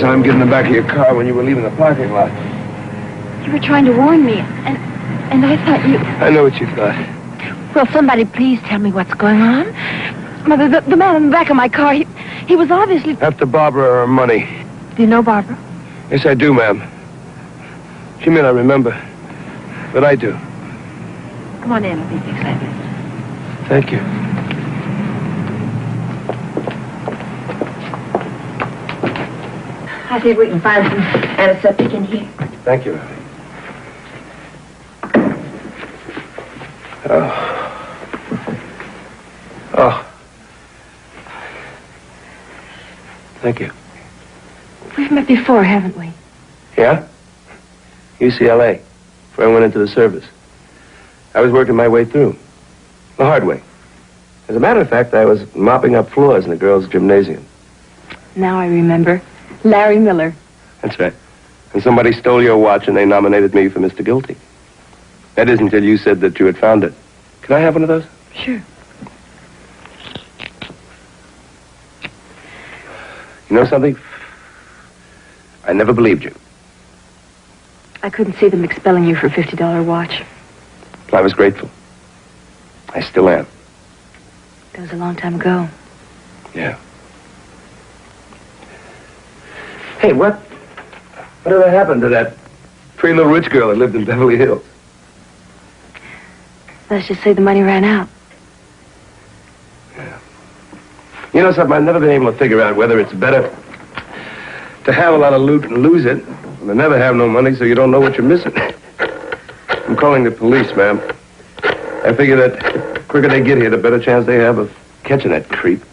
I'm getting in the back of your car when you were leaving the parking lot. You were trying to warn me, and I thought you... I know what you thought. Will somebody please tell me what's going on? Mother, the man in the back of my car, he was obviously... After Barbara or her money. Do you know Barbara? Yes, I do, ma'am. She may not remember, but I do. Come on in, let me fix that. Thank you. I think we can find some antiseptic in here. Thank you. Oh. Thank you. We've met before, haven't we? Yeah? UCLA, before I went into the service. I was working my way through. The hard way. As a matter of fact, I was mopping up floors in the girls' gymnasium. Now I remember. Larry Miller. That's right. And somebody stole your watch and they nominated me for Mr. Guilty. That is until you said that you had found it. Can I have one of those? Sure. You know something? I never believed you. I couldn't see them expelling you for a $50 watch. I was grateful. I still am. That was a long time ago. Yeah. Hey, whatever happened to that pretty little rich girl that lived in Beverly Hills? Let's just say the money ran out. Yeah. You know something? I've never been able to figure out whether it's better to have a lot of loot and lose it, or to never have no money so you don't know what you're missing. I'm calling the police, ma'am. I figure that the quicker they get here, the better chance they have of catching that creep.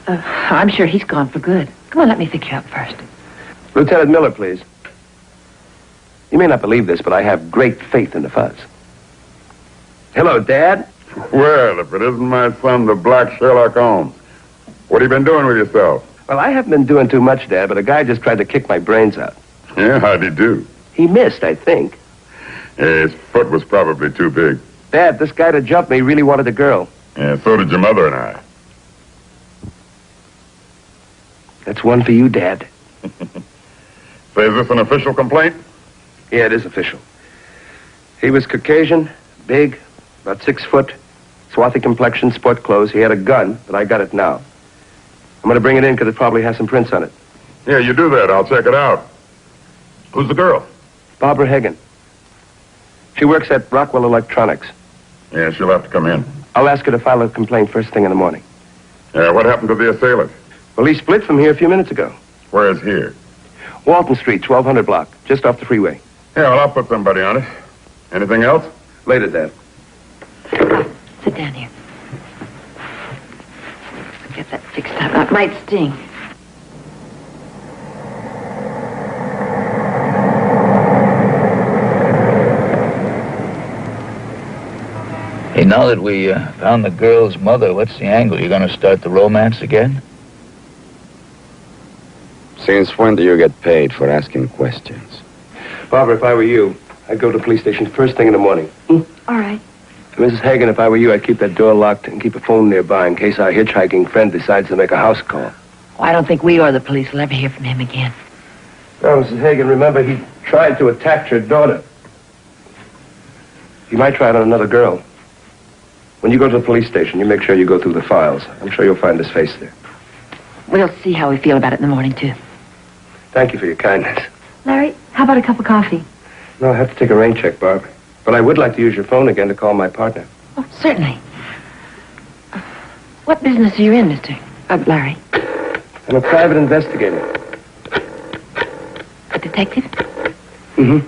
I'm sure he's gone for good. Come on, let me pick you up first. Lieutenant Miller, please. You may not believe this, but I have great faith in the fuzz. Hello, Dad. Well, if it isn't my son, the Black Sherlock Holmes. What have you been doing with yourself? Well, I haven't been doing too much, Dad, but a guy just tried to kick my brains out. Yeah, how'd he do? He missed, I think. Yeah, his foot was probably too big. Dad, this guy that jumped me really wanted a girl. Yeah, so did your mother and I. That's one for you, Dad. So is this an official complaint? Yeah, it is official. He was Caucasian, big, about 6 foot, swarthy complexion, sport clothes. He had a gun, but I got it now. I'm going to bring it in because it probably has some prints on it. Yeah, you do that. I'll check it out. Who's the girl? Barbara Hagan. She works at Rockwell Electronics. Yeah, she'll have to come in. I'll ask her to file a complaint first thing in the morning. Yeah, what happened to the assailant? Well, he split from here a few minutes ago. Where is here? Walton Street, 1200 block, just off the freeway. Yeah, well, I'll put somebody on it. Anything else? Later, Dad. Sit down here. Get that fixed up. That might sting. Hey, now that we found the girl's mother, what's the angle? You gonna start the romance again? Since when do you get paid for asking questions? Barbara, if I were you, I'd go to the police station first thing in the morning. All right. Mrs. Hagan, if I were you, I'd keep that door locked and keep a phone nearby in case our hitchhiking friend decides to make a house call. Well, I don't think we or the police will ever hear from him again. Now, Mrs. Hagan, remember, he tried to attack your daughter. He might try it on another girl. When you go to the police station, you make sure you go through the files. I'm sure you'll find his face there. We'll see how we feel about it in the morning, too. Thank you for your kindness. Larry, how about a cup of coffee? No, I have to take a rain check, Barb. But I would like to use your phone again to call my partner. Oh, certainly. What business are you in, Mr. Larry? I'm a private investigator. A detective? Mm-hmm.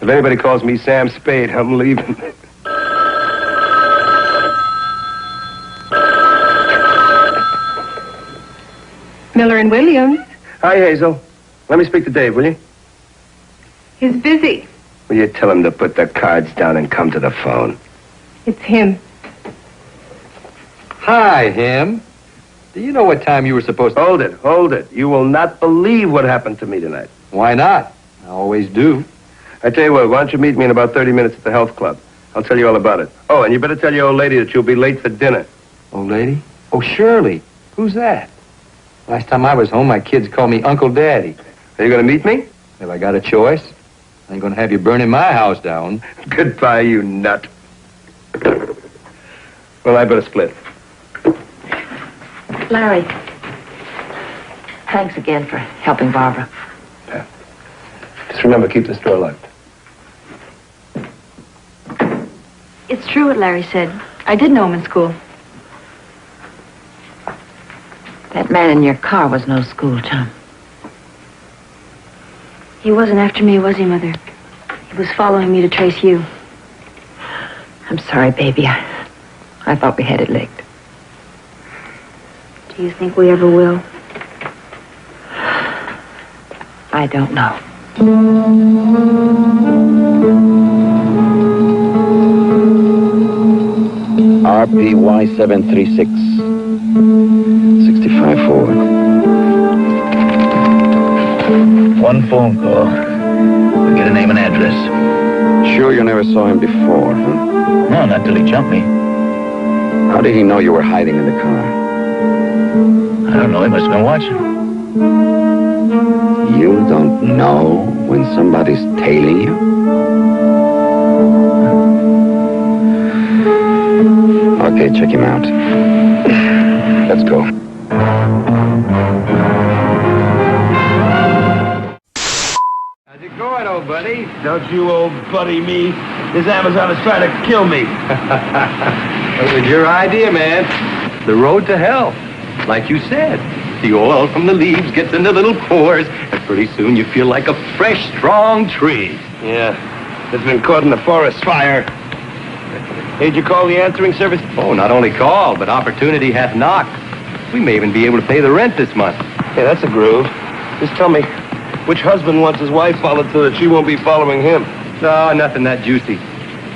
If anybody calls me Sam Spade, I'm leaving. Miller and Williams. Hi, Hazel. Let me speak to Dave, will you? He's busy. Will you tell him to put the cards down and come to the phone? It's him. Hi, him. Do you know what time you were supposed to... Hold it. You will not believe what happened to me tonight. Why not? I always do. I tell you what, why don't you meet me in about 30 minutes at the health club? I'll tell you all about it. Oh, and you better tell your old lady that you'll be late for dinner. Old lady? Oh, Shirley. Who's that? Last time I was home, my kids called me Uncle Daddy. Are you going to meet me? If I got a choice, I ain't going to have you burning my house down. Goodbye, you nut. Well, I better split. Larry, thanks again for helping Barbara. Yeah. Just remember, keep this door locked. It's true what Larry said. I did know him in school. That man in your car was no school chum. He wasn't after me, was he, Mother? He was following me to trace you. I'm sorry, baby. I thought we had it licked. Do you think we ever will? I don't know. RPY 736. 65 forward. One phone call. We get a name and address. Sure you never saw him before, huh? No, not till he jumped me. How did he know you were hiding in the car? I don't know. He must have been watching. You don't know when somebody's tailing you? Okay, check him out. Let's go. How's it going, old buddy? Don't you old buddy me. This Amazon is trying to kill me. That was your idea, man. The road to hell. Like you said, the oil from the leaves gets into little pores, and pretty soon you feel like a fresh, strong tree. Yeah, it's been caught in the forest fire. Did you call the answering service? Oh, not only called, but opportunity hath knocked. We may even be able to pay the rent this month. Yeah, that's a groove. Just tell me, which husband wants his wife followed so that she won't be following him? No, nothing that juicy.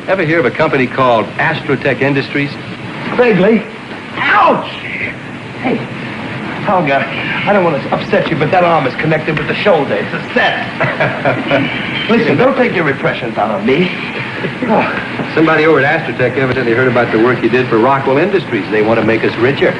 Ever hear of a company called Astrotech Industries? Vaguely. Ouch! Hey, oh, God, I don't want to upset you, but that arm is connected with the shoulder. It's a set. Listen, don't take your repressions out on me. Oh. Somebody over at Astrotech evidently heard about the work you did for Rockwell Industries. They want to make us richer.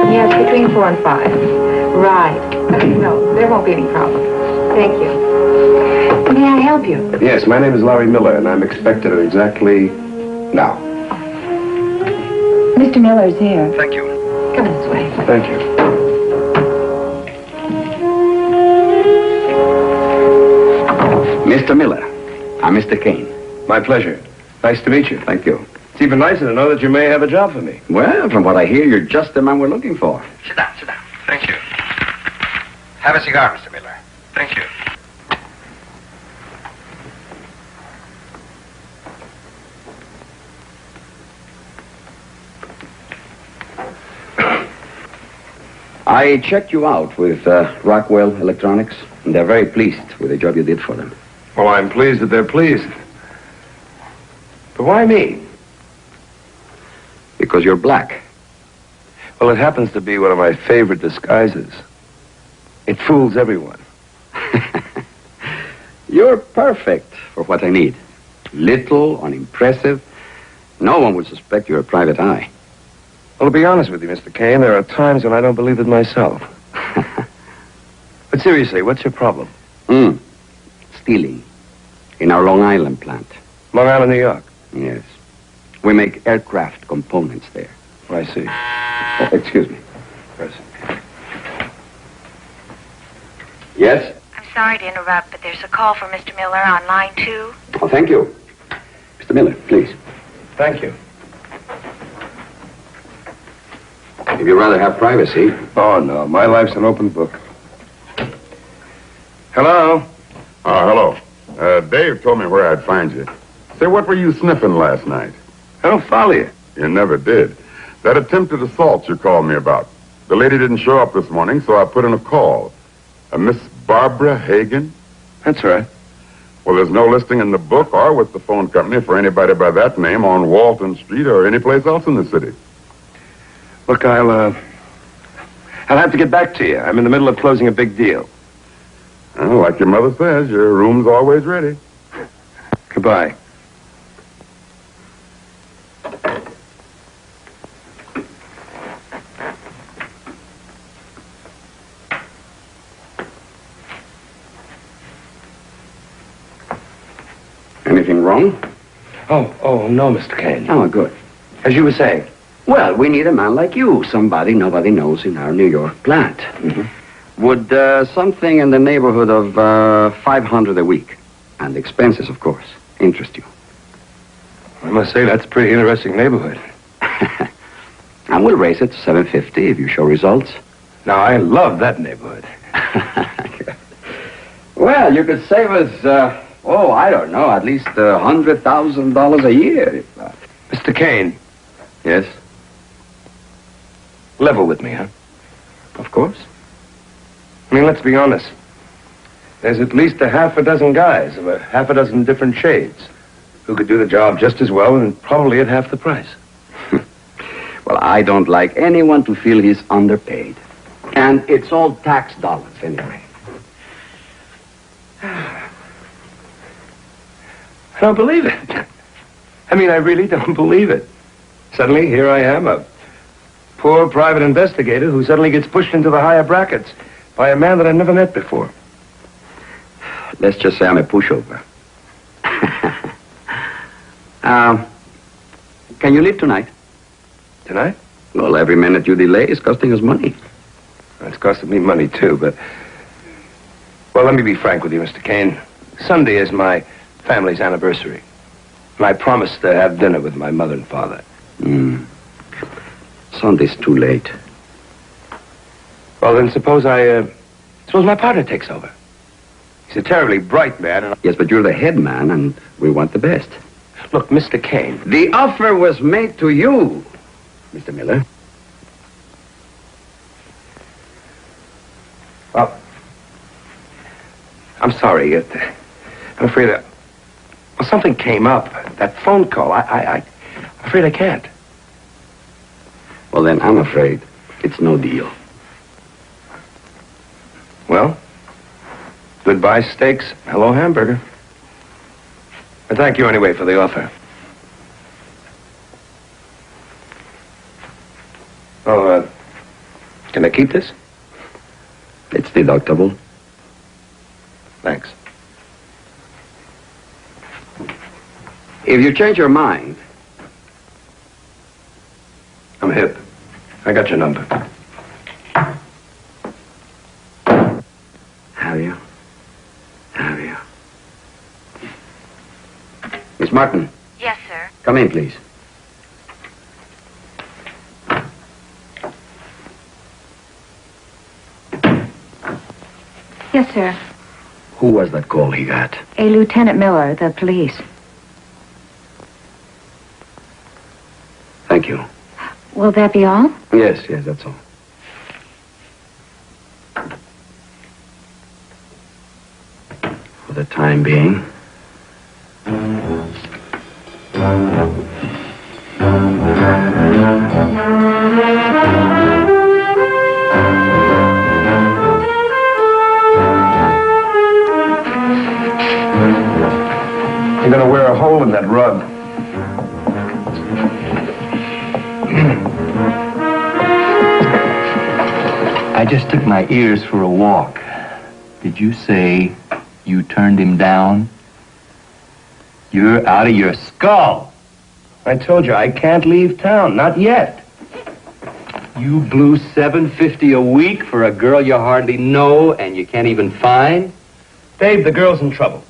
Yes, between 4 and 5. Right. No, there won't be any problem. Thank you. May I help you? Yes, my name is Larry Miller, and I'm expected at exactly now. Mr. Miller's here. Thank you. Come this way. Thank you. Mr. Miller, I'm Mr. Kane. My pleasure. Nice to meet you. Thank you. It's even nicer to know that you may have a job for me. Well, from what I hear, you're just the man we're looking for. Sit down. Thank you. Have a cigar, Mr. Miller. Thank you. I checked you out with Rockwell Electronics, and they're very pleased with the job you did for them. Well, I'm pleased that they're pleased. But why me? Because you're black. Well, it happens to be one of my favorite disguises. It fools everyone. You're perfect for what I need. Little, unimpressive. No one would suspect you're a private eye. Well, to be honest with you, Mr. Kane, there are times when I don't believe it myself. But seriously, what's your problem? Stealing. In our Long Island plant. Long Island, New York. Yes. We make aircraft components there. I see. Excuse me. person. Yes? I'm sorry to interrupt, but there's a call for Mr. Miller on line 2. Oh, thank you. Mr. Miller, please. Thank you. If you'd rather have privacy. Oh, no. My life's an open book. Hello? Hello. Dave told me where I'd find you. Say, what were you sniffing last night? I don't follow you. You never did. That attempted assault you called me about. The lady didn't show up this morning, so I put in a call. A Miss Barbara Hagan? That's right. Well, there's no listing in the book or with the phone company for anybody by that name on Walton Street or anyplace else in the city. Look, I'll have to get back to you. I'm in the middle of closing a big deal. Well, like your mother says, your room's always ready. Goodbye. Anything wrong? Oh, no, Mr. Kane. Oh, good. As you were saying. Well, we need a man like you, somebody nobody knows in our New York plant. Mm-hmm. Would something in the neighborhood of $500 a week, and expenses, of course, interest you? I must say, that's a pretty interesting neighborhood. And we'll raise it to $750 if you show results. Now, I love that neighborhood. Well, you could save us, I don't know, at least $100,000 a year. Mr. Kane. Yes? Level with me, huh? Of course. I mean, let's be honest. There's at least a half a dozen guys of a half a dozen different shades who could do the job just as well and probably at half the price. Well, I don't like anyone to feel he's underpaid. And it's all tax dollars anyway. I don't believe it. I mean, I really don't believe it. Suddenly, here I am, a poor private investigator who suddenly gets pushed into the higher brackets by a man that I've never met before. Let's just say I'm a pushover. Can you leave tonight? Tonight? Well, every minute you delay is costing us money. It's costing me money, too, but... Well, let me be frank with you, Mr. Kane. Sunday is my family's anniversary. And I promised to have dinner with my mother and father. Sunday's too late. Well, then suppose my partner takes over. He's a terribly bright man, and... Yes, but you're the head man, and we want the best. Look, Mr. Kane... The offer was made to you, Mr. Miller. Well, I'm sorry. I'm afraid that... Well, something came up. That phone call. I'm afraid I can't. Well, then I'm afraid it's no deal. Well, goodbye steaks, hello hamburger. But thank you anyway for the offer. Oh, can I keep this? It's deductible. Thanks. If you change your mind... I'm hip. I got your number. Have you? Have you? Miss Martin. Yes, sir. Come in, please. Yes, sir. Who was that call he got? A Lieutenant Miller, the police. Thank you. Will that be all? Yes, that's all. For the time being. You're gonna wear a hole in that rug. I just took my ears for a walk. Did you say you turned him down? You're out of your skull. I told you, I can't leave town. Not yet. You blew $750 a week for a girl you hardly know and you can't even find? Dave, the girl's in trouble.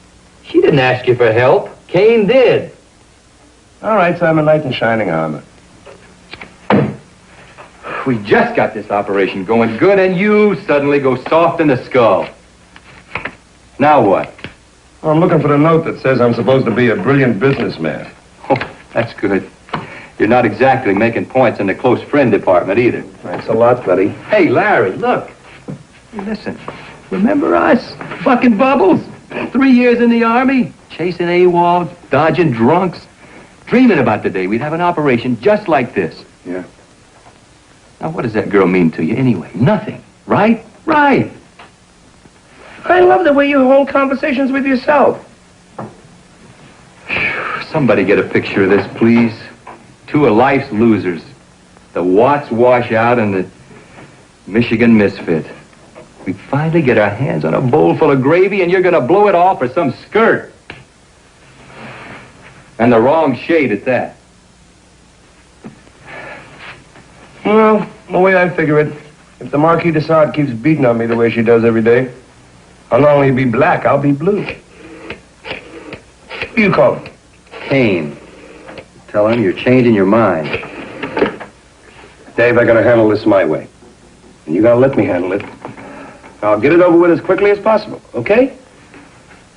She didn't ask you for help. Kane did. All right, so I'm a knight in shining armor. We just got this operation going good, and you suddenly go soft in the skull. Now what? Well, I'm looking for the note that says I'm supposed to be a brilliant businessman. Oh, that's good. You're not exactly making points in the close friend department either. Thanks a lot, buddy. Hey, Larry, look. Hey, listen. Remember us? Bucking bubbles. 3 years in the Army, chasing AWOLs, dodging drunks, dreaming about the day we'd have an operation just like this. Yeah. Now, what does that girl mean to you anyway? Nothing, right? Right. I love the way you hold conversations with yourself. Somebody get a picture of this, please. Two of life's losers. The Watts washout and the Michigan misfit. We finally get our hands on a bowl full of gravy and you're going to blow it all for some skirt. And the wrong shade at that. Well, the way I figure it, if the Marquis de Sade keeps beating on me the way she does every day, I'll not only be black, I'll be blue. Who you call him? Kane. Tell him you're changing your mind. Dave, I gotta handle this my way. And you gotta let me handle it. I'll get it over with as quickly as possible, okay?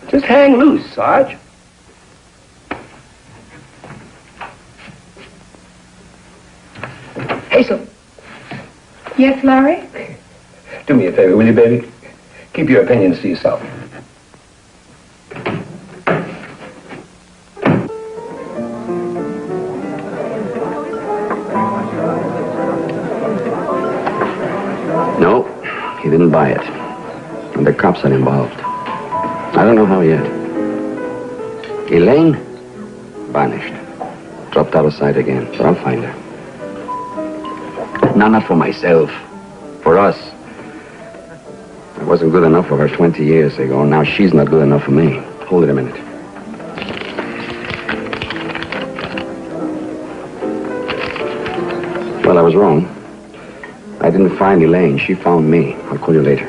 Just hang loose, Sarge. Hazel. Yes, Larry? Do me a favor, will you, baby? Keep your opinions to yourself. No, he didn't buy it. And the cops are involved. I don't know how yet. Elaine? Vanished. Dropped out of sight again, but I'll find her. No, not for myself. For us. I wasn't good enough for her 20 years ago. Now she's not good enough for me. Hold it a minute. Well, I was wrong. I didn't find Elaine. She found me. I'll call you later.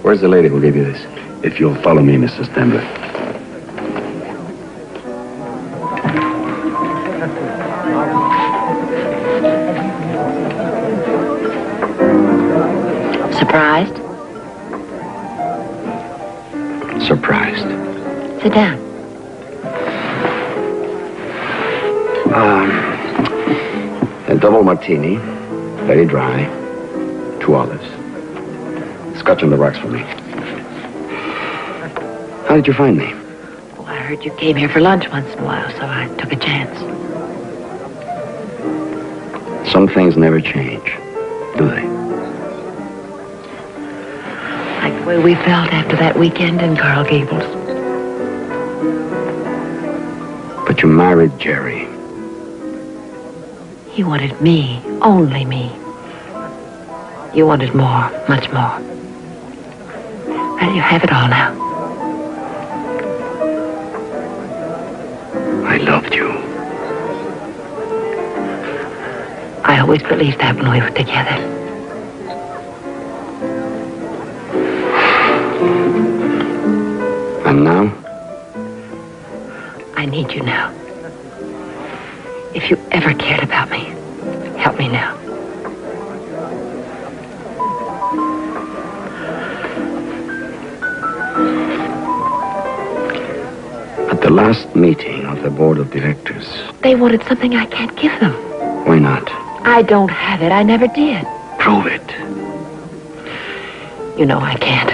Where's the lady who gave you this? If you'll follow me, Mr. Stambler. Surprised? Surprised. Sit down. A double martini, very dry, 2 olives. Scotch on the rocks for me. How did you find me? Oh, I heard you came here for lunch once in a while, so I took a chance. Some things never change, do they? Like the way we felt after that weekend in Coral Gables. But you married Jerry. He wanted me, only me. You wanted more, much more. Well, you have it all now. I loved you. I always believed that when we were together. And now? I need you now. If you ever cared about me, help me now. At the last meeting of the board of directors. They wanted something I can't give them. Why not? I don't have it. I never did. Prove it. You know I can't.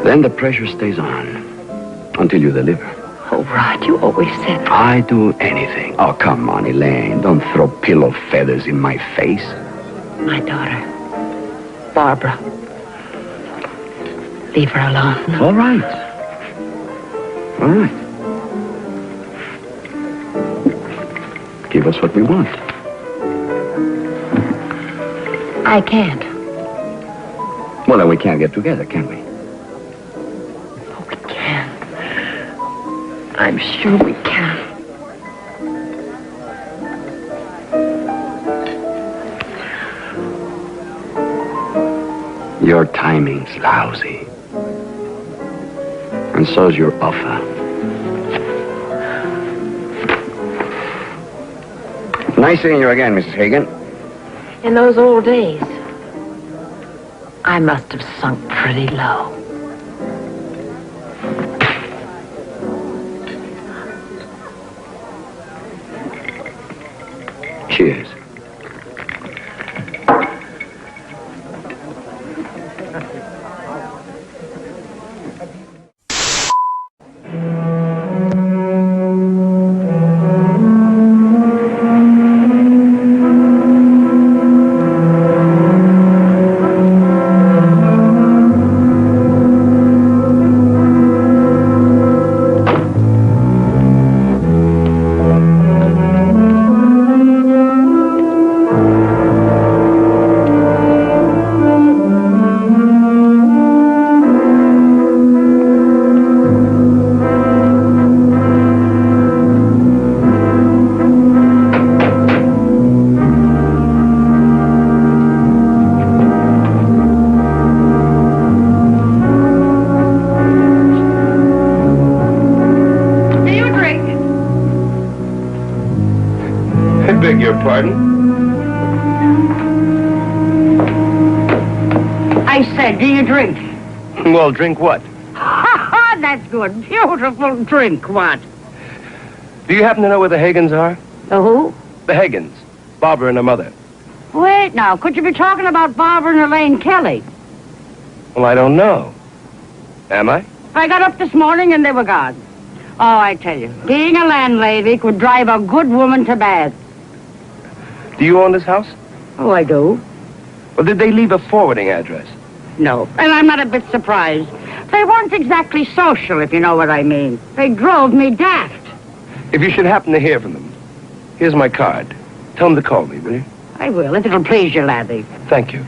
Then the pressure stays on until you deliver. Oh, Rod, you always said... I do anything. Oh, come on, Elaine. Don't throw pillow feathers in my face. My daughter, Barbara. Leave her alone. No. All right. All right. Give us what we want. I can't. Well, then we can't get together, can we? Oh, we can. I'm sure we can. Your timing's lousy. And so's your offer. Nice seeing you again, Mrs. Hagan. In those old days, I must have sunk pretty low. Cheers. Beg your pardon? I said, do you drink? Well, drink what? Ha ha, that's good. Beautiful drink, what? Do you happen to know where the Hagans are? The who? The Hagans. Barbara and her mother. Wait now, could you be talking about Barbara and Elaine Kelly? Well, I don't know. Am I? I got up this morning and they were gone. Oh, I tell you, being a landlady could drive a good woman to bad. Do you own this house? Oh, I do. Well, did they leave a forwarding address? No, and I'm not a bit surprised. They weren't exactly social, if you know what I mean. They drove me daft. If you should happen to hear from them, here's my card. Tell them to call me, will you? I will, if it'll please you, laddie. Thank you.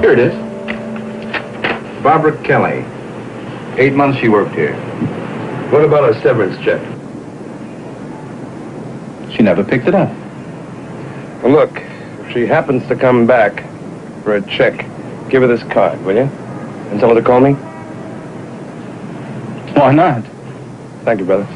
Here it is. Barbara Kelly. 8 months she worked here. What about a severance check? She never picked it up. Well, look, if she happens to come back for a check, give her this card, will you? And tell her to call me? Why not? Thank you, brother.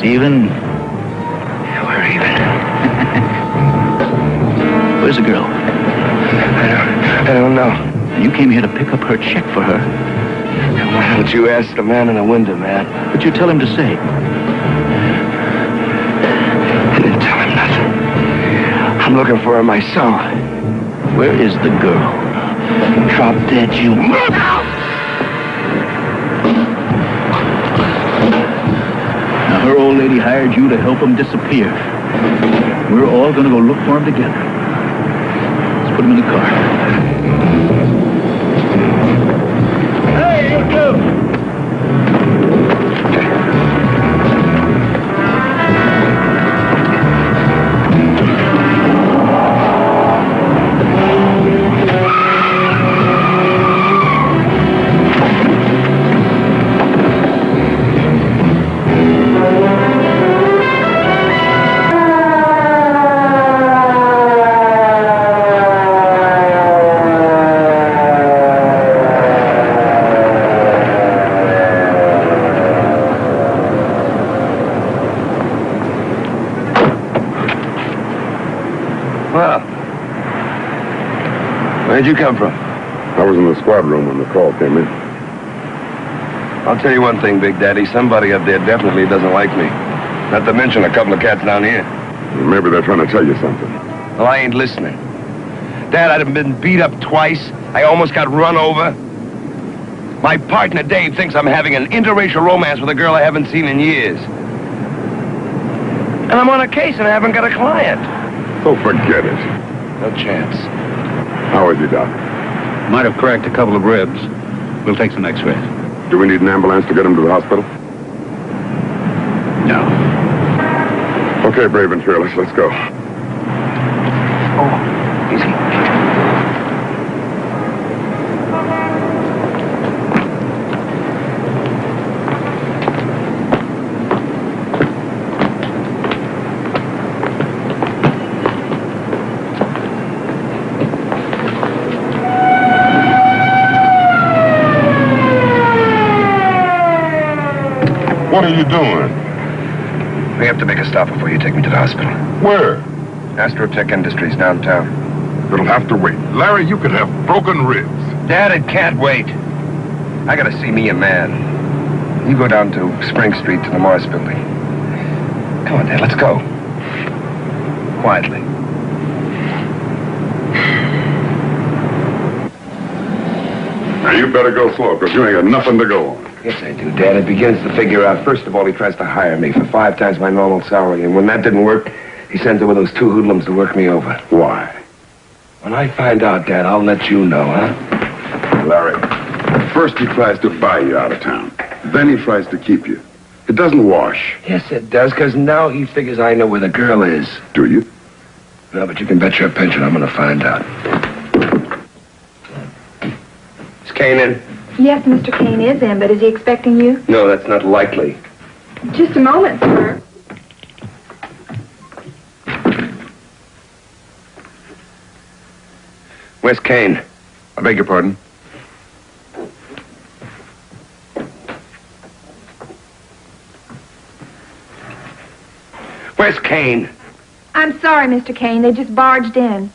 Even? Yeah, we're even. Where's the girl? I don't know. You came here to pick up her check for her. Why don't you ask the man in the window, man? What'd you tell him to say? I didn't tell him nothing. I'm looking for her myself. Where is the girl? Drop dead, you mother! Now, her old lady hired you to help him disappear. We're all gonna go look for him together. Let's put him in the car. Hey, you two! Well, where'd you come from? I was in the squad room when the call came in. I'll tell you one thing, Big Daddy. Somebody up there definitely doesn't like me. Not to mention a couple of cats down here. Maybe they're trying to tell you something. Well, I ain't listening. Dad, I've been beat up twice. I almost got run over. My partner, Dave, thinks I'm having an interracial romance with a girl I haven't seen in years. And I'm on a case and I haven't got a client. So forget it. No chance. How is he, Doc? Might have cracked a couple of ribs. We'll take some x-rays. Do we need an ambulance to get him to the hospital? No. Okay, brave and fearless, let's go. Oh, easy. What are you doing? We have to make a stop before you take me to the hospital. Where? Astrotech Industries downtown. It'll have to wait. Larry, you could have broken ribs. Dad, it can't wait. I gotta see me a man. You go down to Spring Street to the Mars building. Come on, Dad, let's go. Quietly. Now, you better go slow, because you ain't got nothing to go on. Yes, I do, Dad. It begins to figure out. First of all, he tries to hire me for 5 times my normal salary. And when that didn't work, he sends over those 2 hoodlums to work me over. Why? When I find out, Dad, I'll let you know, huh? Larry, first he tries to buy you out of town. Then he tries to keep you. It doesn't wash. Yes, it does, because now he figures I know where the girl is. Do you? No, but you can bet your pension I'm going to find out. Is Kane in? Yes, Mr. Kane is in, but is he expecting you? No, that's not likely. Just a moment, sir. Where's Kane? I beg your pardon? Where's Kane? I'm sorry, Mr. Kane. They just barged in.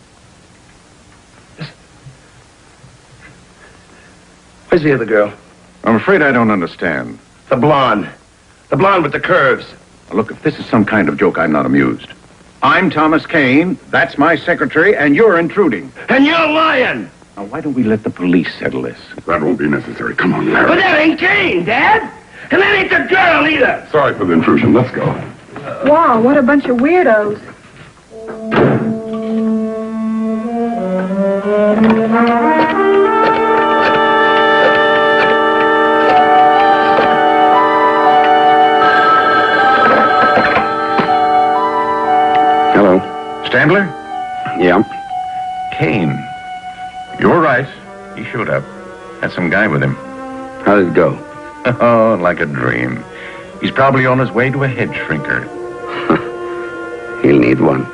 Where's the other girl? I'm afraid I don't understand. The blonde. The blonde with the curves. Now, look, if this is some kind of joke, I'm not amused. I'm Thomas Kane. That's my secretary, and you're intruding. And you're lying! Now, why don't we let the police settle this? That won't be necessary. Come on, Larry. But that ain't Kane, Dad! And that ain't the girl either! Sorry for the intrusion. Let's go. Wow, what a bunch of weirdos. Hello. Standler? Yeah. Kane. You're right. He showed up. Had some guy with him. How did it go? Oh, like a dream. He's probably on his way to a head shrinker. He'll need one.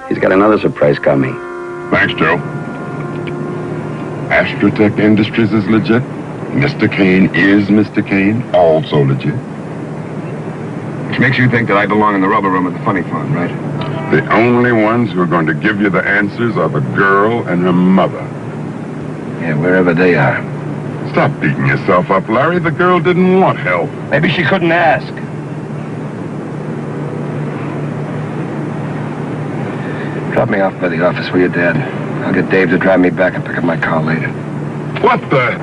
He's got another surprise coming. Thanks, Joe. Astrotech Industries is legit. Mr. Kane is Mr. Kane, also legit. Which makes you think that I belong in the rubber room at the funny farm, right? The only ones who are going to give you the answers are the girl and her mother. Yeah, wherever they are. Stop beating yourself up, Larry. The girl didn't want help. Maybe she couldn't ask. Drop me off by the office, will you, Dad? I'll get Dave to drive me back and pick up my car later. What the?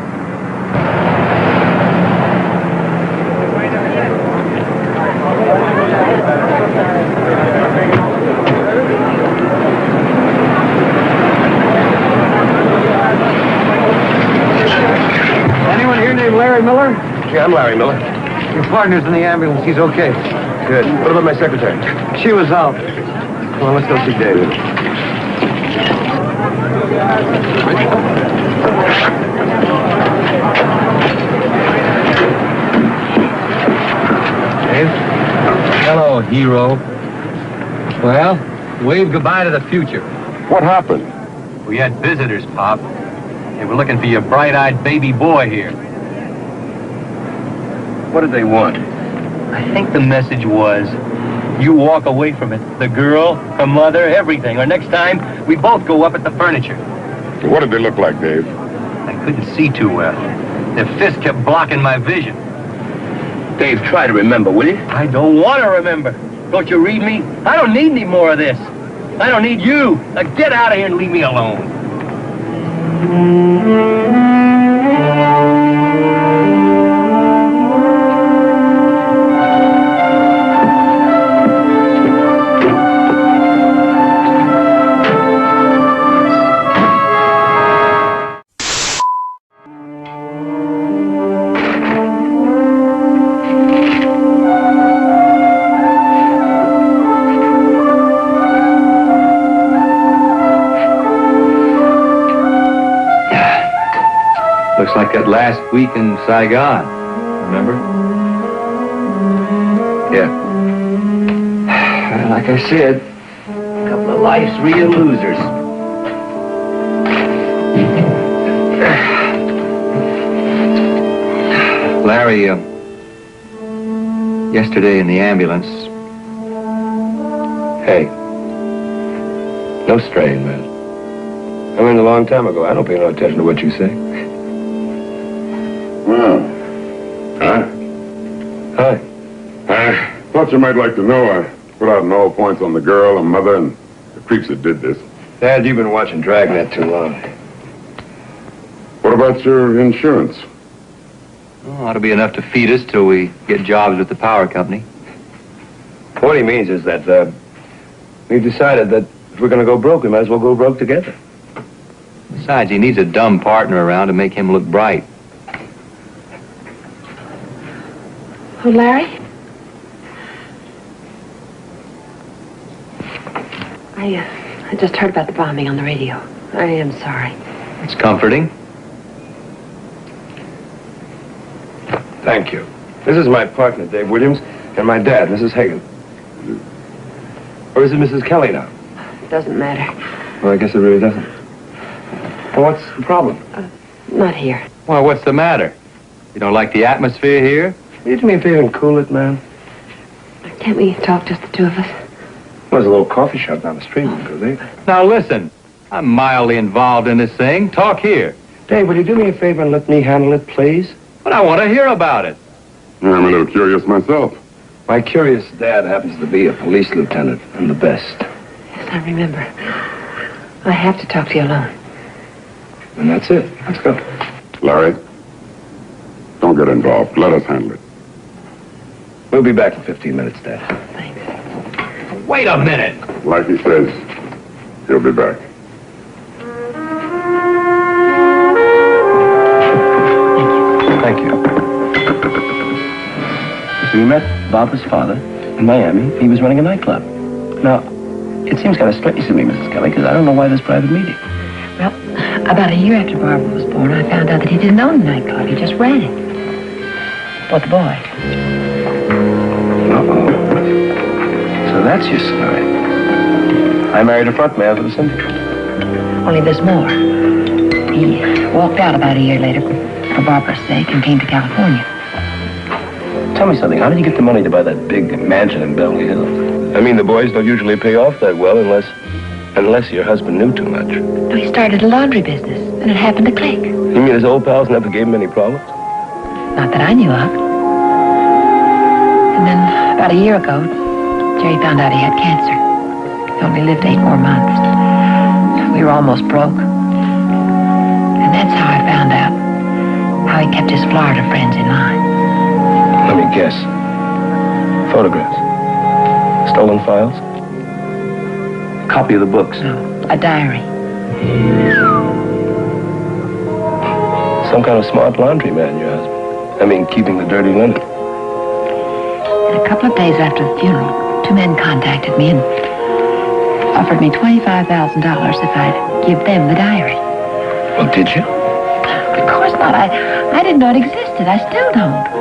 Anyone here named Larry Miller? Yeah, I'm Larry Miller. Your partner's in the ambulance. He's okay. Good. What about my secretary? She was out. Come on, let's go see Dave. Dave? Hello, hero. Well, wave goodbye to the future. What happened? We had visitors, Pop. They were looking for your bright-eyed baby boy here. What did they want? I think the message was, You walk away from it. The girl, her mother, everything. Or next time, we both go up at the furniture. What did they look like, Dave? I couldn't see too well. Their fists kept blocking my vision. Dave, try to remember, will you? I don't want to remember. Don't you read me? I don't need any more of this. I don't need you. Now get out of here and leave me alone. Looks like that last week in Saigon. Remember? Yeah. Like I said, a couple of life's real losers. Larry, yesterday in the ambulance. Hey. No strain, man. I learned a long time ago. I don't pay no attention to what you say. Well, Hi. I thought you might like to know I put out in all points on the girl and mother and the creeps that did this. Dad, you've been watching Dragnet too long. What about your insurance? Oh, ought to be enough to feed us till we get jobs with the power company. What he means is that, we've decided that if we're going to go broke, we might as well go broke together. Besides, he needs a dumb partner around to make him look bright. Oh, Larry? I just heard about the bombing on the radio. I am sorry. It's comforting. Thank you. This is my partner, Dave Williams, and my dad, Mrs. Hagan. Or is it Mrs. Kelly now? It doesn't matter. Well, I guess it really doesn't. Well, what's the problem? Not here. Well, what's the matter? You don't like the atmosphere here? Will you do me a favor and cool it, man? Can't we talk just the two of us? There's a little coffee shop down the street. We can go there. Now listen, I'm mildly involved in this thing. Talk here. Dave, will you do me a favor and let me handle it, please? But I want to hear about it. Yeah, I'm a little curious myself. My curious dad happens to be a police lieutenant and the best. Yes, I remember. I have to talk to you alone. And that's it. Let's go. Larry, don't get involved. Let us handle it. We'll be back in 15 minutes, Dad. Thanks. Wait a minute. Like he says, he'll be back. Thank you. So we met Barbara's father in Miami. He was running a nightclub. Now, it seems kind of strange to me, Mrs. Kelly, because I don't know why this private meeting. Well, about a year after Barbara was born, I found out that he didn't own the nightclub. He just ran it. Bought the boy. Uh-oh. So that's your story. I married a front man for the syndicate. Only there's more. He walked out about a year later for Barbara's sake and came to California. Tell me something. How did you get the money to buy that big mansion in Beverly Hills? I mean, the boys don't usually pay off that well unless your husband knew too much. No, he started a laundry business, and it happened to click. You mean his old pals never gave him any problems? Not that I knew of. And then, about a year ago, Jerry found out he had cancer. He only lived 8 more months. We were almost broke. And that's how I found out how he kept his Florida friends in line. Let me guess. Photographs. Stolen files? Copy of the books. No, a diary. Some kind of smart laundry man, your husband. I mean, keeping the dirty linen. And a couple of days after the funeral, 2 men contacted me and offered me $25,000 if I'd give them the diary. Well, did you? Of course not. I didn't know it existed. I still don't.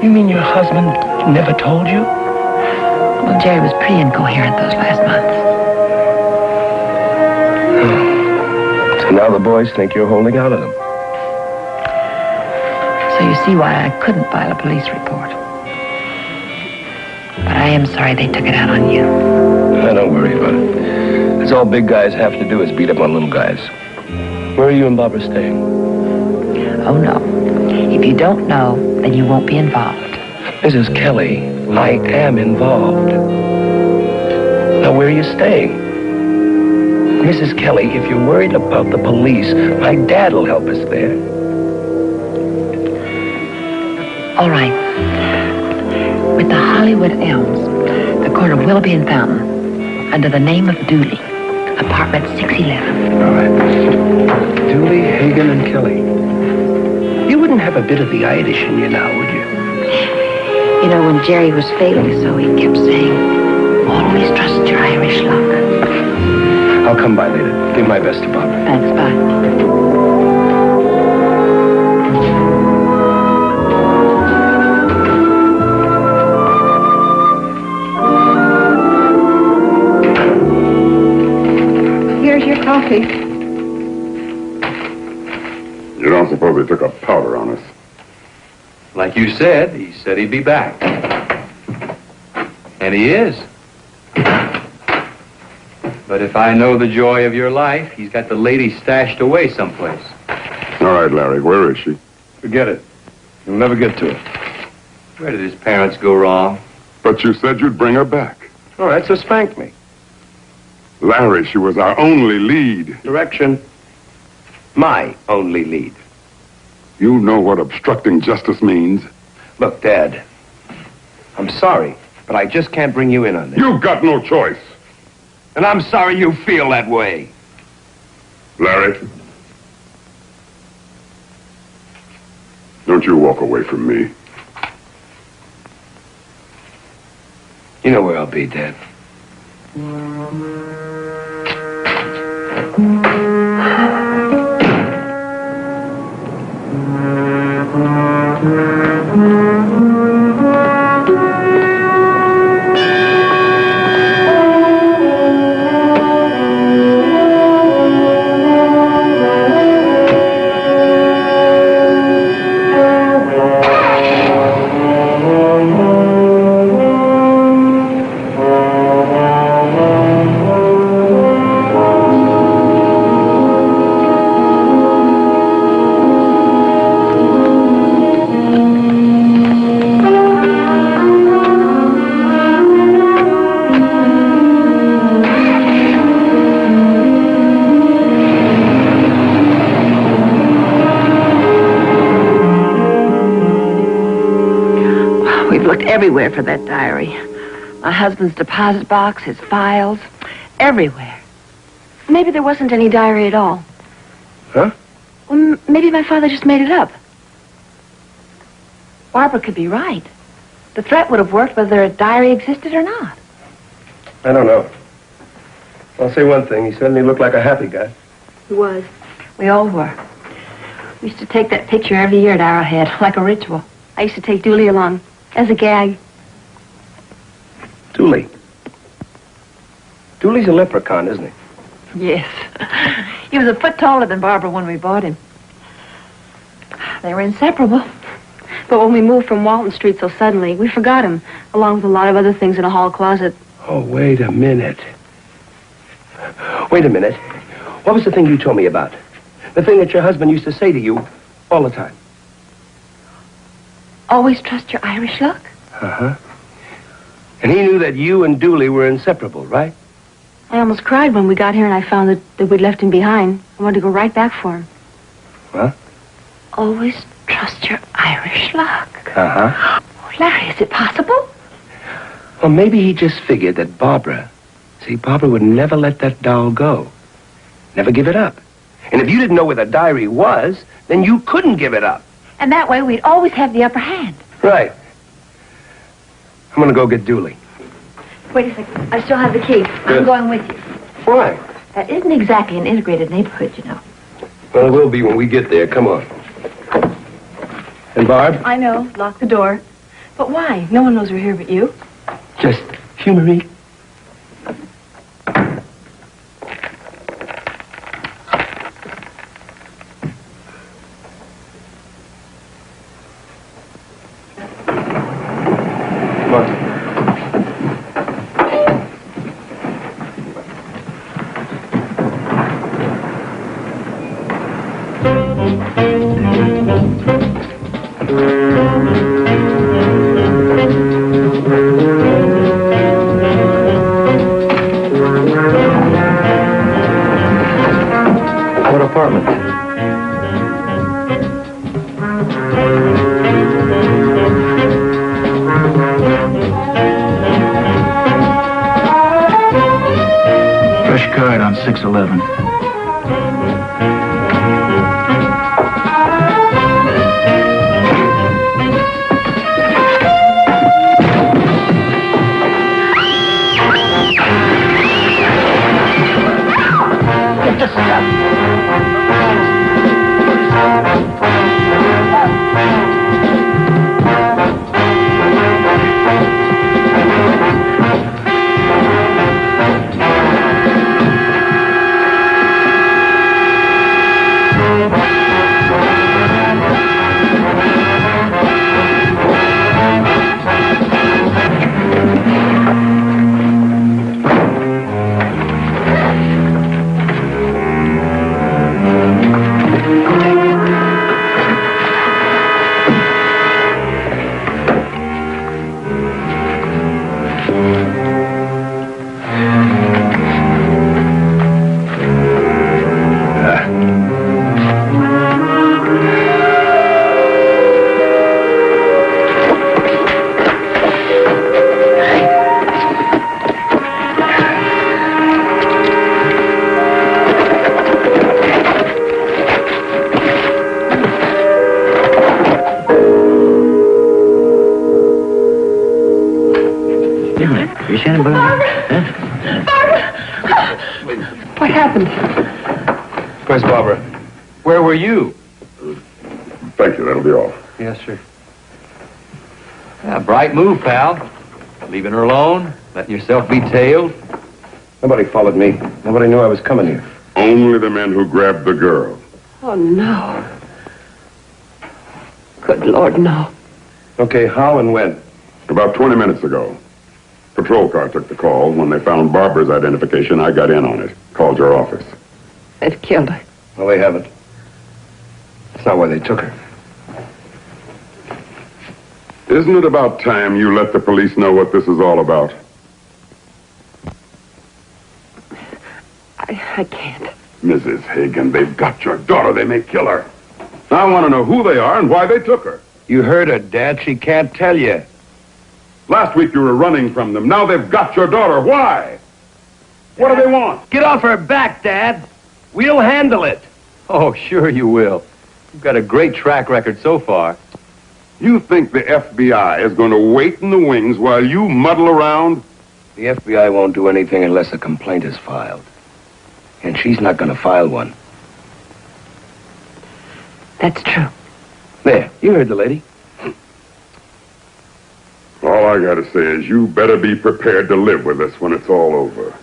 You mean your husband never told you? Well, Jerry was pretty incoherent those last months. So now the boys think you're holding out on them. So you see why I couldn't file a police report. But I am sorry they took it out on you. Don't worry about it. That's all big guys have to do is beat up on little guys. Where are you and Barbara staying? Oh, no. If you don't know, then you won't be involved. Mrs. Kelly, I am involved. Now, where are you staying? Mrs. Kelly, if you're worried about the police, my dad will help us there. All right. With the Hollywood Elms, the corner of Willoughby and Fountain, under the name of Dooley, apartment 611. All right. Dooley, Hagen, and Kelly. You wouldn't have a bit of the Irish in you now, would you? You know, when Jerry was failing so, he kept saying, always trust your Irish luck. I'll come by later. Give my best to Barbara. Thanks, bye. Coffee. You don't suppose they took a powder on us? Like you said, he said he'd be back. And he is. But if I know the joy of your life, he's got the lady stashed away someplace. All right, Larry, where is she? Forget it. You'll never get to her. Where did his parents go wrong? But you said you'd bring her back. All right, so spank me. Larry, she was our only lead. Direction. My only lead. You know what obstructing justice means? Look, Dad, I'm sorry, but I just can't bring you in on this. You've got no choice. And I'm sorry you feel that way. Larry, don't you walk away from me. You know where I'll be, Dad. Everywhere for that diary. My husband's deposit box, his files, everywhere. Maybe there wasn't any diary at all. Huh? Well, maybe my father just made it up. Barbara could be right. The threat would have worked whether a diary existed or not. I don't know. I'll say one thing. He certainly looked like a happy guy. He was. We all were. We used to take that picture every year at Arrowhead, like a ritual. I used to take Dooley along. As a gag. Dooley. Dooley's a leprechaun, isn't he? Yes. He was a foot taller than Barbara when we bought him. They were inseparable. But when we moved from Walton Street so suddenly, we forgot him, along with a lot of other things in a hall closet. Oh, wait a minute. Wait a minute. What was the thing you told me about? The thing that your husband used to say to you all the time. Always trust your Irish luck? Uh-huh. And he knew that you and Dooley were inseparable, right? I almost cried when we got here and I found that we'd left him behind. I wanted to go right back for him. What? Always trust your Irish luck. Uh-huh. Oh, Larry, is it possible? Well, maybe he just figured that Barbara would never let that doll go. Never give it up. And if you didn't know where the diary was, then you couldn't give it up. And that way we'd always have the upper hand. Right. I'm going to go get Dooley. Wait a second. I still have the key. Good. I'm going with you. Why? That isn't exactly an integrated neighborhood, you know. Well, it will be when we get there. Come on. And Barb? I know. Lock the door. But why? No one knows we're here but you. Just humor me. Come on. on 611. What happened? Where's Barbara? Where were you? Thank you, that'll be all. Yes, sir. Bright move, pal. Leaving her alone, letting yourself be tailed. Nobody followed me. Nobody knew I was coming here. Only the men who grabbed the girl. Oh, no. Good Lord, no. Okay, how and when? About 20 minutes ago. Patrol car took the call. When they found Barbara's identification, I got in on it. Called your office. They've killed her. Well, they haven't. That's not why they took her. Isn't it about time you let the police know what this is all about? I can't. Mrs. Hagen, they've got your daughter. They may kill her. I want to know who they are and why they took her. You heard her, Dad. She can't tell you. Last week you were running from them. Now they've got your daughter. Why? What do they want? Get off her back, Dad. We'll handle it. Oh, sure you will. You've got a great track record so far. You think the FBI is going to wait in the wings while you muddle around? The FBI won't do anything unless a complaint is filed. And she's not going to file one. That's true. There, you heard the lady. All I got to say is you better be prepared to live with us when it's all over.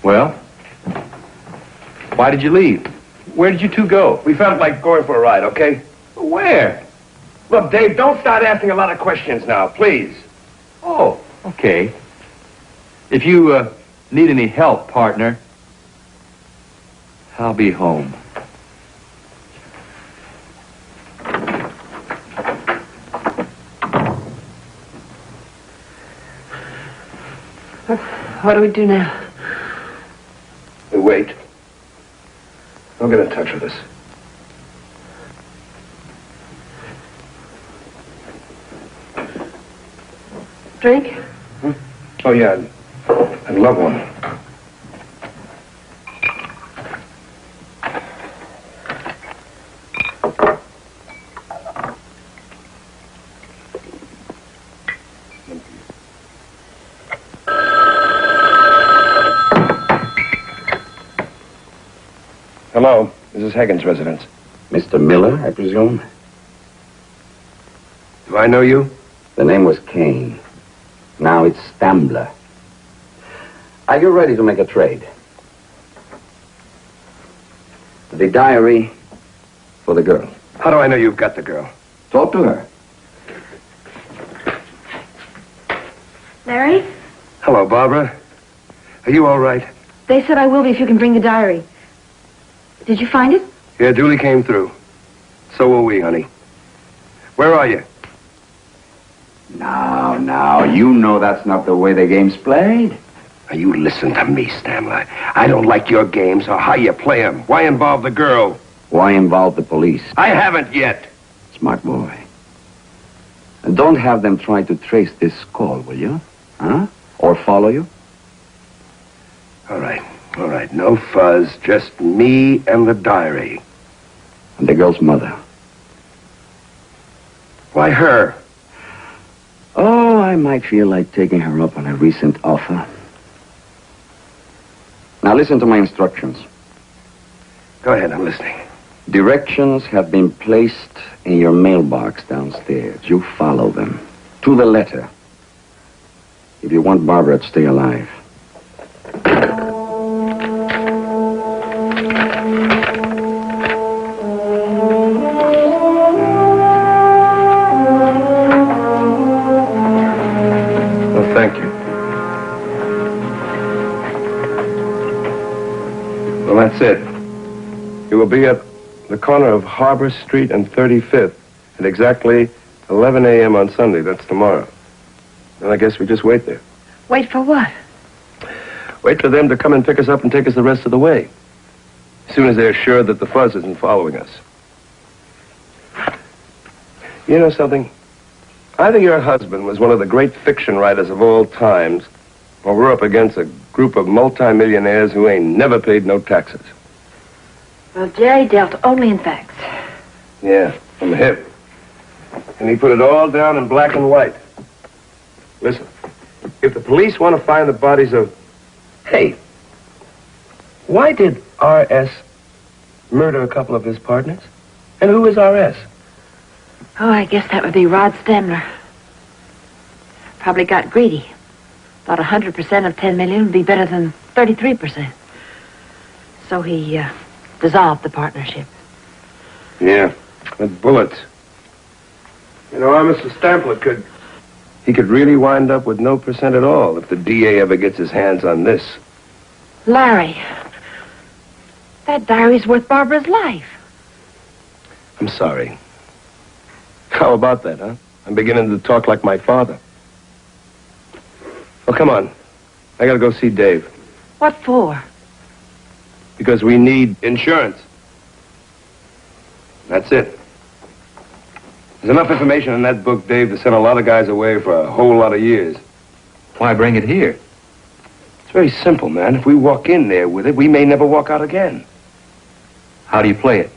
Well, why did you leave? Where did you two go? We felt like going for a ride, okay? Where? Look, Dave, don't start asking a lot of questions now, please. Oh, okay. If you need any help, partner, I'll be home. What do we do now? We wait. Don't get in touch with us. Drink? Oh, yeah. I'd love one. Hello, this is Hagen's residence. Mr. Miller, I presume? Do I know you? The name was Kane. Now it's Stambler. Are you ready to make a trade? The diary for the girl. How do I know you've got the girl? Talk to her. Larry? Hello, Barbara. Are you all right? They said I will be if you can bring the diary. Did you find it? Yeah, duly came through. So will we, honey. Where are you? Now, you know that's not the way the game's played. Now, you listen to me, Stamler. I don't like your games or how you play them. Why involve the girl? Why involve the police? I haven't yet. Smart boy. And don't have them try to trace this call, will you? Huh? Or follow you? All right. No fuzz. Just me and the diary. And the girl's mother. Why her? Oh, I might feel like taking her up on a recent offer. Now listen to my instructions. Go ahead, I'm listening. Directions have been placed in your mailbox downstairs. You follow them. To the letter. If you want Barbara to stay alive. Well, thank you. Well, that's it. You will be at the corner of Harbor Street and 35th at exactly 11 a.m. on Sunday. That's tomorrow. And I guess we just wait there. Wait for what? Wait for them to come and pick us up and take us the rest of the way. As soon as they're sure that the fuzz isn't following us. You know something? I think your husband was one of the great fiction writers of all times. Well, we're up against a group of multimillionaires who ain't never paid no taxes. Well, Jerry dealt only in facts. Yeah, from the hip. And he put it all down in black and white. Listen, if the police want to find the bodies of... Hey, why did R.S. murder a couple of his partners? And who is R.S.? Oh, I guess that would be Rod Stemler. Probably got greedy. Thought 100% of 10 million would be better than 33%. So he dissolved the partnership. Yeah, with bullets. You know, our Mr. Stampler could... He could really wind up with no percent at all if the DA ever gets his hands on this. Larry, that diary's worth Barbara's life. I'm sorry. How about that, huh? I'm beginning to talk like my father. Well, come on. I gotta go see Dave. What for? Because we need insurance. That's it. There's enough information in that book, Dave, to send a lot of guys away for a whole lot of years. Why bring it here? It's very simple, man. If we walk in there with it, we may never walk out again. How do you play it?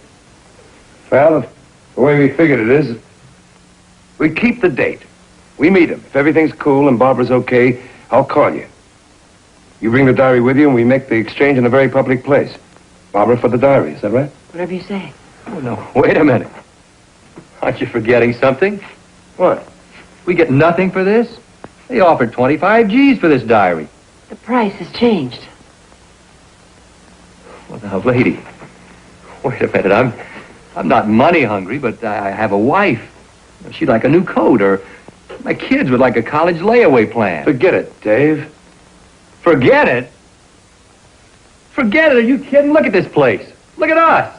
Well, the way we figured it is, we keep the date. We meet him. If everything's cool and Barbara's okay, I'll call you. You bring the diary with you and we make the exchange in a very public place. Barbara for the diary, is that right? Whatever you say. Oh, no. Wait a minute. Aren't you forgetting something? What? We get nothing for this? They offered 25 G's for this diary. The price has changed. Well, now, lady, wait a minute. I'm not money hungry, but I have a wife. She'd like a new coat, or my kids would like a college layaway plan. Forget it, Dave. Forget it? Forget it? Are you kidding? Look at this place. Look at us.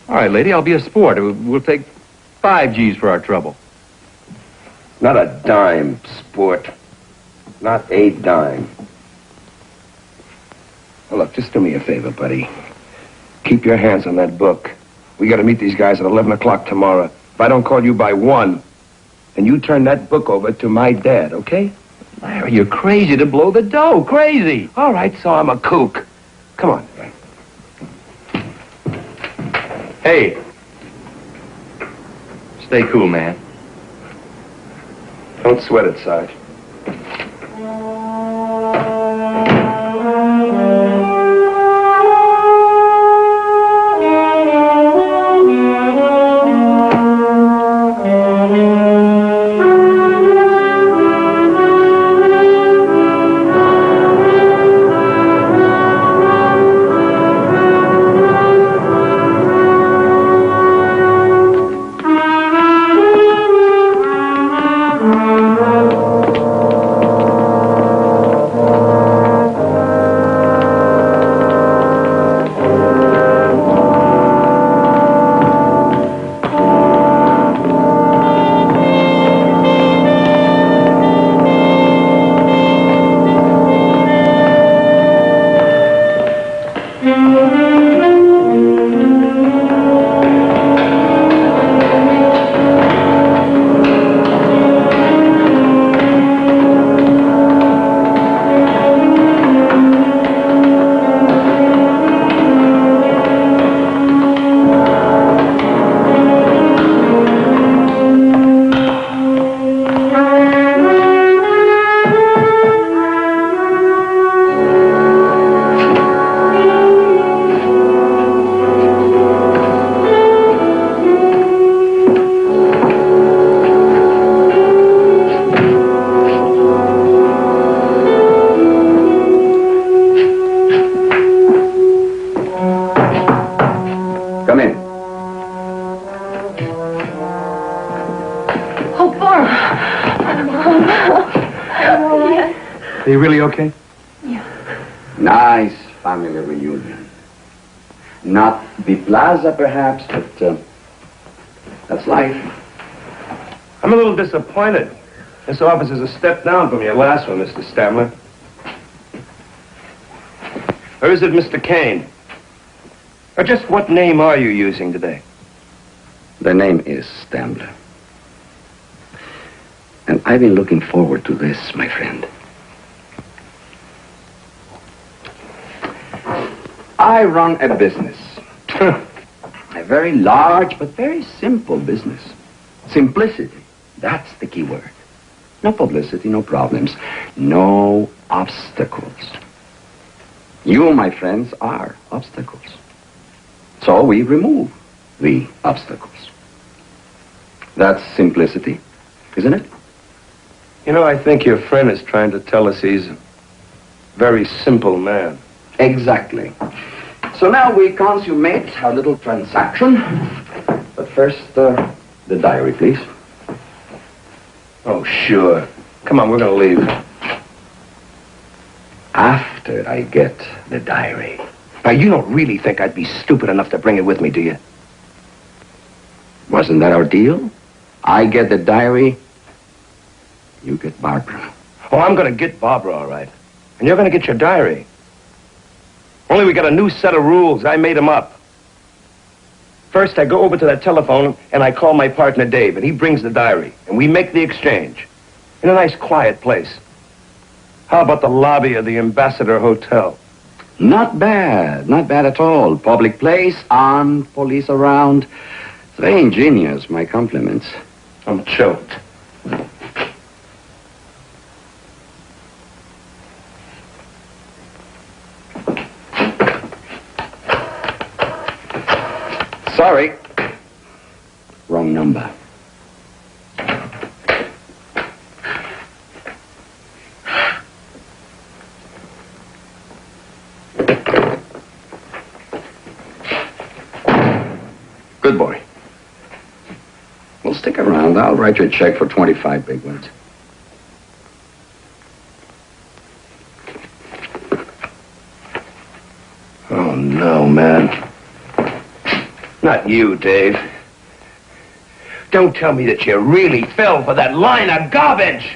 All right, lady, I'll be a sport. We'll take 5 G's for our trouble. Not a dime, sport. Not a dime. Well, look, just do me a favor, buddy. Keep your hands on that book. We got to meet these guys at 11 o'clock tomorrow. If I don't call you by 1, then you turn that book over to my dad, okay? Larry, you're crazy to blow the dough. Crazy. All right, so I'm a kook. Come on. Hey. Stay cool, man. Don't sweat it, Sarge. Come in. Oh, Barbara. Mom. I'm all right. Are you really okay? Nice family reunion. Not the plaza, perhaps, but that's life. I'm a little disappointed. This office is a step down from your last one, Mr. Stamler. Or is it Mr. Kane? Or just what name are you using today? The name is Stamler. And I've been looking forward to this, my friend. I run a business. A very large but very simple business. Simplicity. That's the key word. No publicity, no problems, no obstacles. You, my friends, are obstacles. So we remove the obstacles. That's simplicity, isn't it? You know, I think your friend is trying to tell us he's a very simple man. Exactly. So now we consummate our little transaction. But first, the diary, please. Oh, sure. Come on, we're going to leave. After I get the diary. Now, you don't really think I'd be stupid enough to bring it with me, do you? Wasn't that our deal? I get the diary, you get Barbara. Oh, I'm going to get Barbara, all right. And you're going to get your diary. Only we got a new set of rules. I made them up. First, I go over to that telephone, and I call my partner, Dave, and he brings the diary, and we make the exchange in a nice, quiet place. How about the lobby of the Ambassador Hotel? Not bad. Not bad at all. Public place, armed police around. Very ingenious. My compliments. I'm choked. Sorry. Wrong number. Good boy. Well, stick around. I'll write you a check for 25 big ones. Oh, no, man. Not you, Dave. Don't tell me that you really fell for that line of garbage.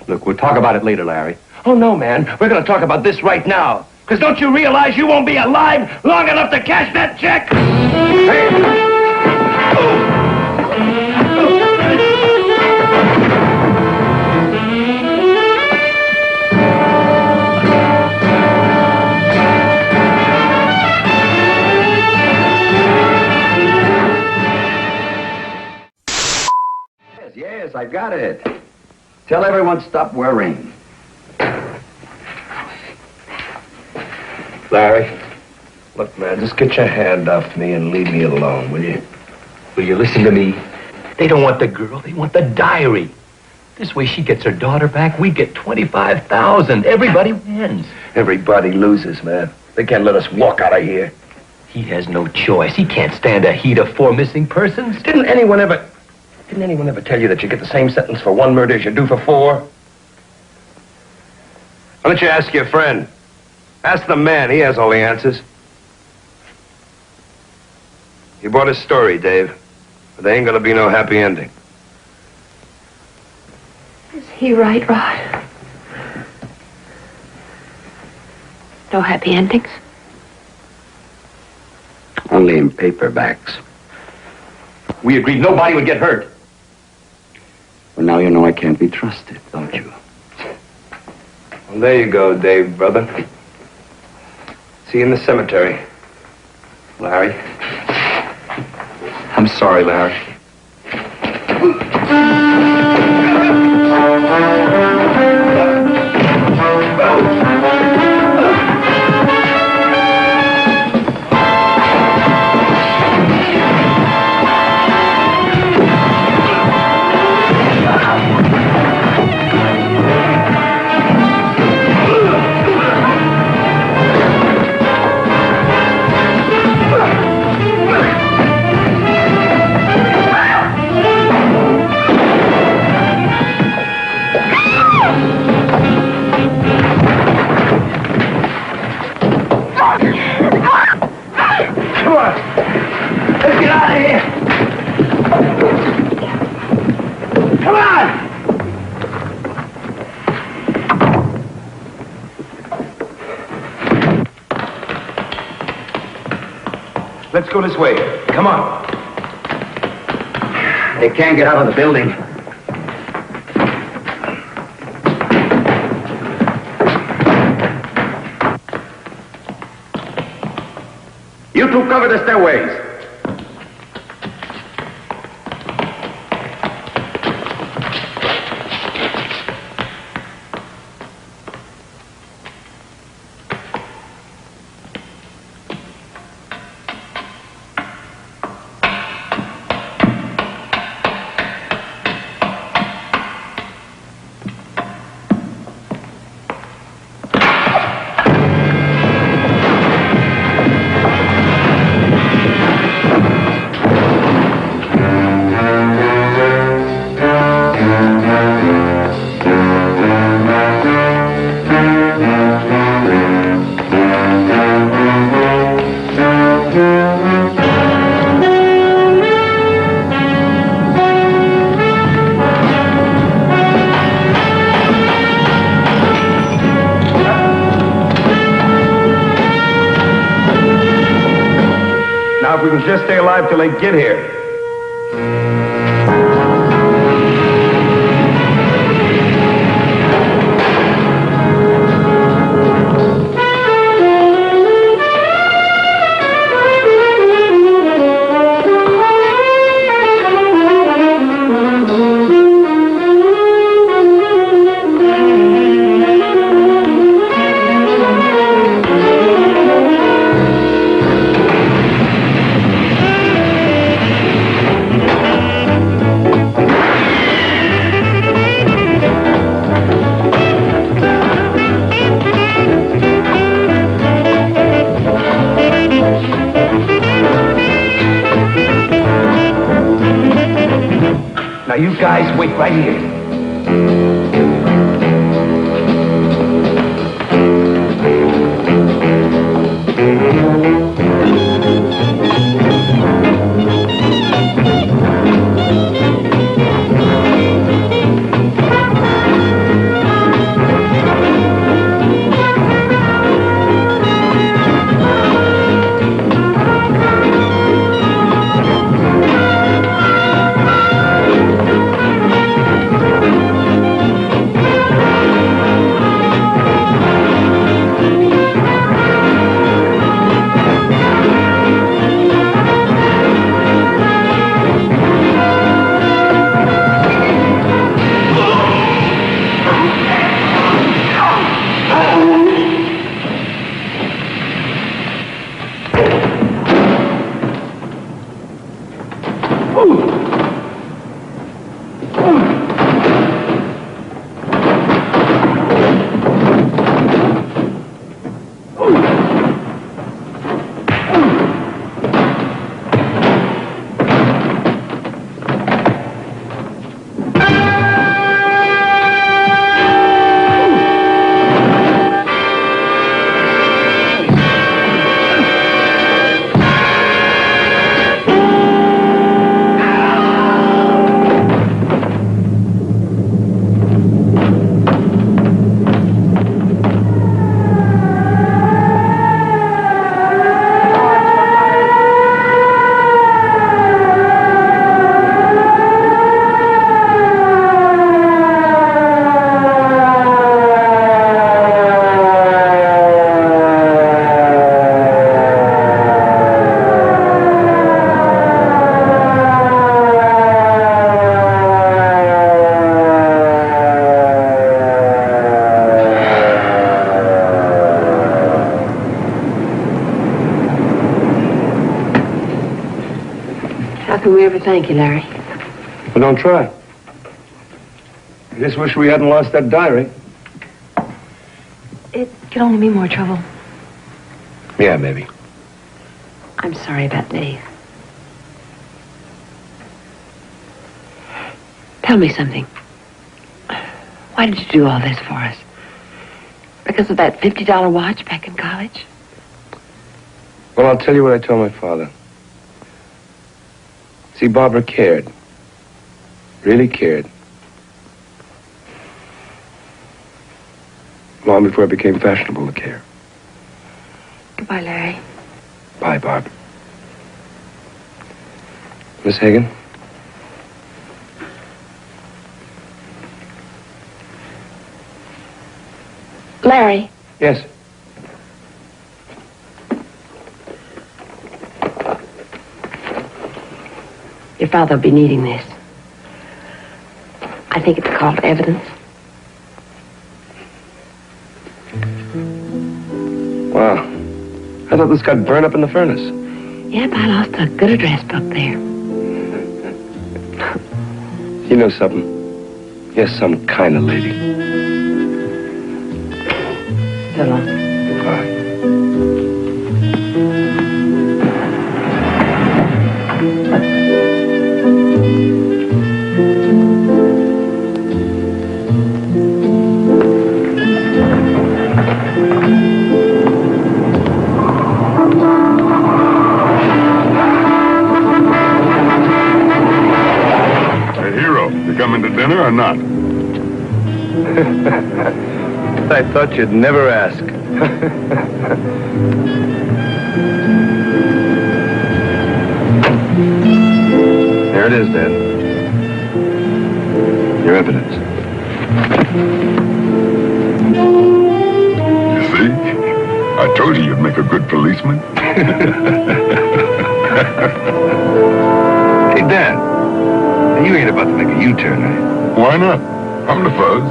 Look, we'll talk about it later, Larry. Oh, no, man. We're going to talk about this right now. Because don't you realize you won't be alive long enough to cash that check? Hey! Yes, I got it. Tell everyone stop worrying. Larry, look, man, just get your hand off me and leave me alone, will you? Will you listen to me? They don't want the girl. They want the diary. This way she gets her daughter back. We get $25,000. Everybody wins. Everybody loses, man. They can't let us walk out of here. He has no choice. He can't stand a heat of 4 missing persons. Didn't anyone ever tell you that you get the same sentence for 1 murder as you do for 4? Why don't you ask your friend? Ask the man. He has all the answers. You bought his story, Dave. But there ain't gonna be no happy ending. Is he right, Rod? No happy endings? Only in paperbacks. We agreed nobody would get hurt. Well, now you know I can't be trusted, don't you? Well, there you go, Dave, brother. See you in the cemetery. Larry. I'm sorry, Larry. Come on. Let's get out of here. Come on. Let's go this way. Come on. They can't get out of the building. You two cover the stairways. Now, if we can just stay alive till they get here. Now, you guys wait right here. How can we ever thank you, Larry? Well, don't try. I just wish we hadn't lost that diary. It could only be more trouble. Yeah, maybe. I'm sorry about Dave. Tell me something. Why did you do all this for us? Because of that $50 watch back in college? Well, I'll tell you what I told my father. See, Barbara cared. Really cared. Long before it became fashionable to care. Goodbye, Larry. Bye, Barb. Miss Hagan? Larry. Yes. Your father will be needing this. I think it's called evidence. Wow. I thought this got burned up in the furnace. Yep, I lost a good address book there. You know something? You're some kind of lady. So long. Bye. Coming to dinner or not? I thought you'd never ask. There it is, Dad. Your evidence. You see? I told you you'd make a good policeman. Hey, Dad. You ain't about to make a U-turn, are you? Why not? I'm the fuzz.